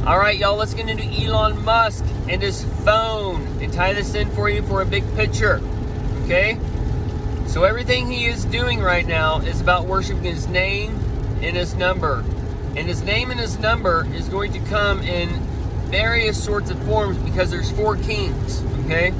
All right, y'all, let's get into Elon Musk and his phone and tie this in for you for a big picture, okay? So everything he is doing right now is about worshiping his name and his number. And his name and his number is going to come in various sorts of forms because there's 4 kings, okay?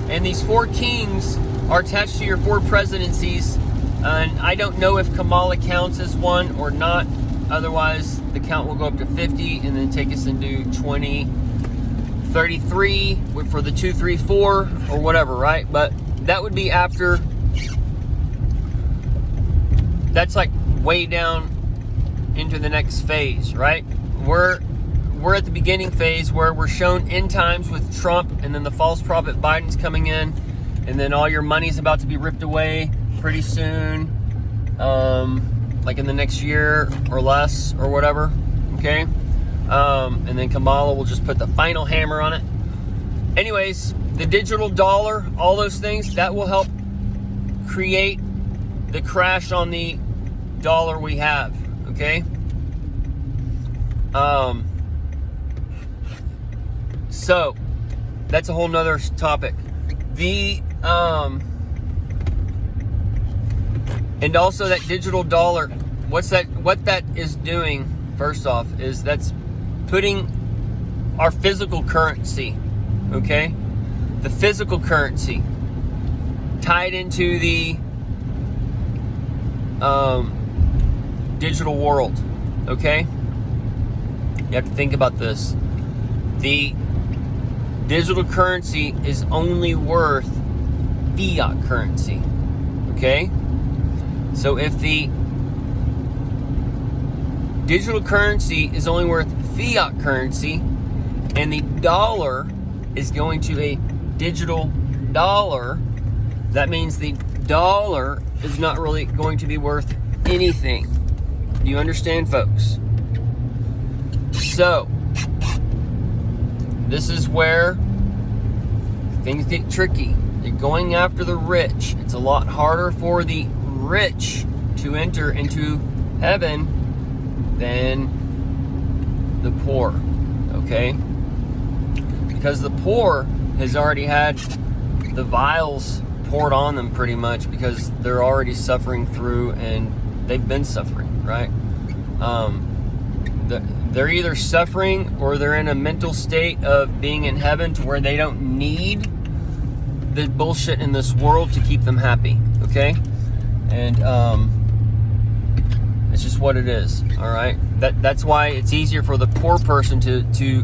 And these 4 kings are attached to your 4 presidencies. And I don't know if Kamala counts as one or not. Otherwise, the count will go up to 50 and then take us into 2033 for the 2, 3, 4 or whatever, right? But that would be after. That's like way down into the next phase, right? We're at the beginning phase where we're shown end times with Trump, and then the false prophet Biden's coming in, and then all your money's about to be ripped away pretty soon, like in the next year or less or whatever, okay? And then Kamala will just put the final hammer on it. Anyways, the digital dollar, all those things, that will help create the crash on the dollar we have, okay? So that's a whole nother topic. And also that digital dollar, what that is doing, first off, is that's putting our physical currency, okay? The physical currency tied into the digital world, okay? You have to think about this. The digital currency is only worth fiat currency, okay? So if the digital currency is only worth fiat currency and the dollar is going to a digital dollar, that means the dollar is not really going to be worth anything. Do you understand, folks? So this is where things get tricky. They're going after the rich. It's a lot harder for the rich to enter into heaven than the poor, okay? Because the poor has already had the vials poured on them pretty much because they're already suffering through, and they've been suffering, right? They're either suffering or they're in a mental state of being in heaven to where they don't need the bullshit in this world to keep them happy, okay? And it's just what it is, all right? That's why it's easier for the poor person to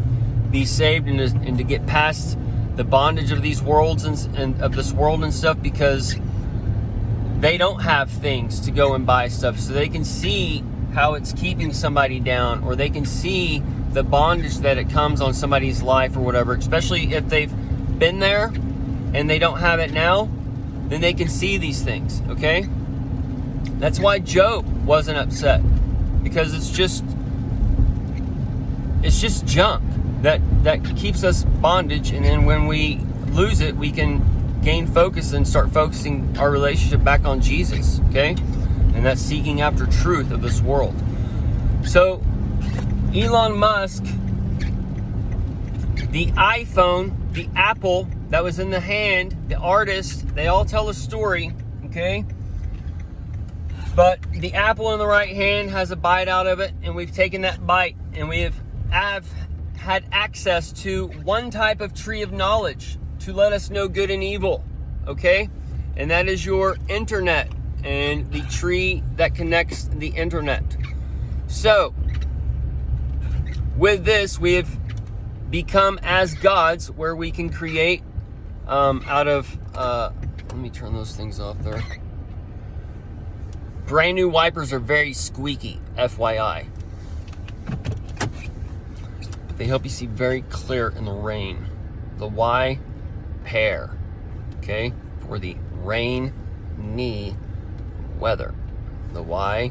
be saved and to get past the bondage of these worlds and of this world and stuff, because they don't have things to go and buy stuff, so they can see how it's keeping somebody down, or they can see the bondage that it comes on somebody's life or whatever, especially if they've been there and they don't have it now, then they can see these things, okay? That's why Job wasn't upset, because it's just junk that keeps us bondage, and then when we lose it, we can gain focus and start focusing our relationship back on Jesus, okay? And that's seeking after truth of this world. So Elon Musk, the iPhone, the Apple that was in the hand, the artist, they all tell a story, okay? But the apple in the right hand has a bite out of it, and we've taken that bite, and we have had access to one type of tree of knowledge to let us know good and evil, okay? And that is your internet and the tree that connects the internet. So with this, we have become as gods, where we can create out of let me turn those things off there. Brand new wipers are very squeaky, FYI. They help you see very clear in the rain. The Y pair, okay, for the rainy weather. The Y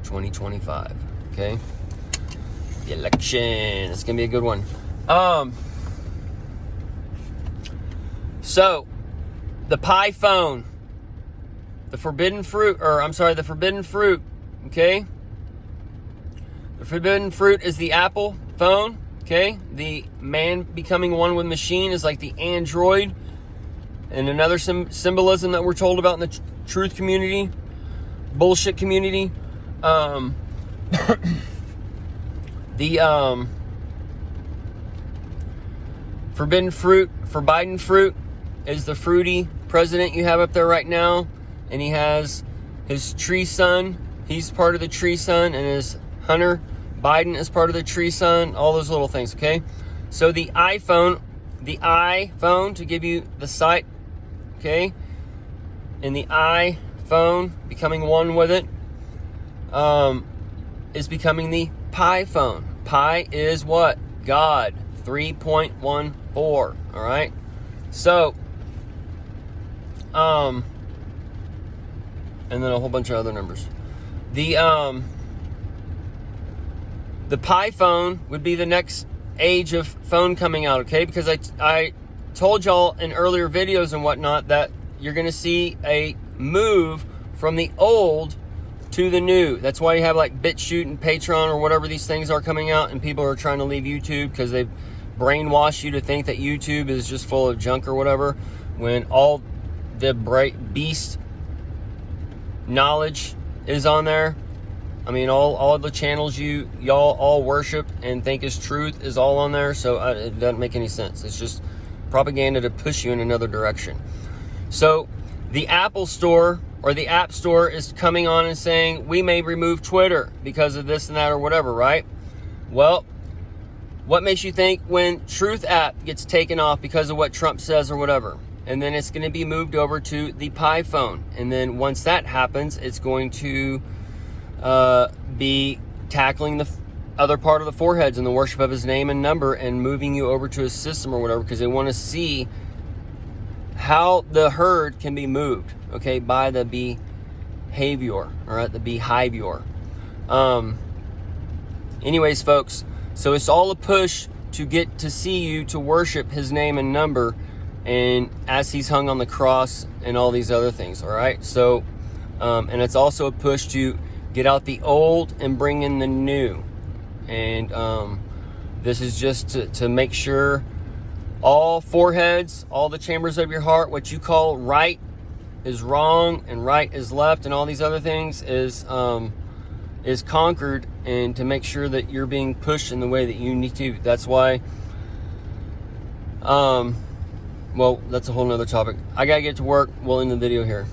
2025, okay? The election, it's gonna be a good one. So the Pi phone, the forbidden fruit, okay? The forbidden fruit is the Apple phone. Okay, the man becoming one with machine is like the Android. And another symbolism that we're told about in the truth community, bullshit community. The forbidden fruit for Biden fruit is the fruity president you have up there right now. And he has his tree son. He's part of the tree son. And his Hunter Biden is part of the tree son. All those little things, okay? So the iPhone, to give you the sight, okay? And the iPhone, becoming one with it, is becoming the Pi phone. Pi is what? God. 3.14. All right? So, and then a whole bunch of other numbers. The Pi phone would be the next age of phone coming out, okay? Because I told y'all in earlier videos and whatnot that you're going to see a move from the old to the new. That's why you have like BitChute and Patreon or whatever these things are coming out, and people are trying to leave YouTube because they've brainwashed you to think that YouTube is just full of junk or whatever, when all the bright beast knowledge is on there. I mean, all the channels y'all all worship and think is truth is all on there. So it doesn't make any sense. It's just propaganda to push you in another direction. So the Apple Store or the App Store is coming on and saying, we may remove Twitter because of this and that or whatever, right? Well, what makes you think when Truth app gets taken off because of what Trump says or whatever? And then it's going to be moved over to the Pi phone. And then once that happens, it's going to be tackling the other part of the foreheads and the worship of his name and number and moving you over to his system or whatever, because they want to see how the herd can be moved, okay, by the behavior, all right, the behavior. Anyways, folks, so it's all a push to get to see you to worship his name and number, and as he's hung on the cross and all these other things, all right? So, and it's also a push to get out the old and bring in the new. And this is just to make sure all foreheads, all the chambers of your heart, what you call right is wrong and right is left and all these other things is conquered, and to make sure that you're being pushed in the way that you need to. That's why, well, that's a whole nother topic. I gotta get to work. We'll end the video here.